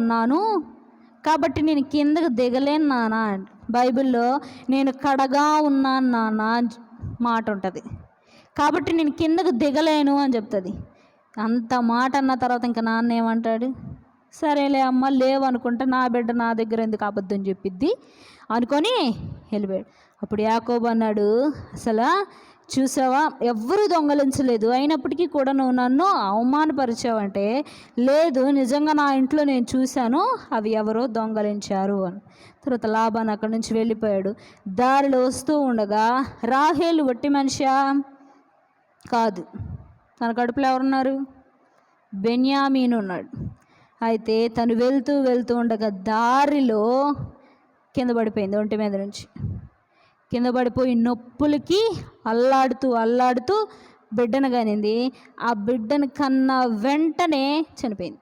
ఉన్నాను, కాబట్టి నేను కిందకు దిగలేను నాన్న. బైబిల్లో నేను కడగా ఉన్నాను నాన్న మాట ఉంటుంది, కాబట్టి నేను కిందకు దిగలేను అని చెప్తుంది. అంత మాట అన్న తర్వాత ఇంకా నాన్న ఏమంటాడు? సరేలే అమ్మ లేవు అనుకుంటా, నా బిడ్డ నా దగ్గర ఎందుకు అబద్ధం చెప్పిద్ది అనుకొని వెళ్ళిపోయాడు. అప్పుడు యాకోబు అన్నాడు, అసలు చూసావా, ఎవ్వరూ దొంగలించలేదు, అయినప్పటికీ కూడా నువ్వు నన్ను అవమానపరిచావంటే, లేదు నిజంగా నా ఇంట్లో నేను చూశాను, అవి ఎవరో దొంగలించారు అని. తర్వాత లాబాను అక్కడి నుంచి వెళ్ళిపోయాడు. దారిలో వస్తూ ఉండగా రాహేలు వట్టి మనిషా కాదు, తన కడుపులో ఎవరున్నారు? బెన్యామీను ఉన్నాడు. అయితే తను వెళ్తూ వెళ్తూ ఉండగా దారిలో కింద పడిపోయింది. ఒంటి మీద నుంచి కింద పడిపోయి నొప్పులకి అల్లాడుతూ బిడ్డను కనింది. ఆ బిడ్డను కన్నా వెంటనే చనిపోయింది.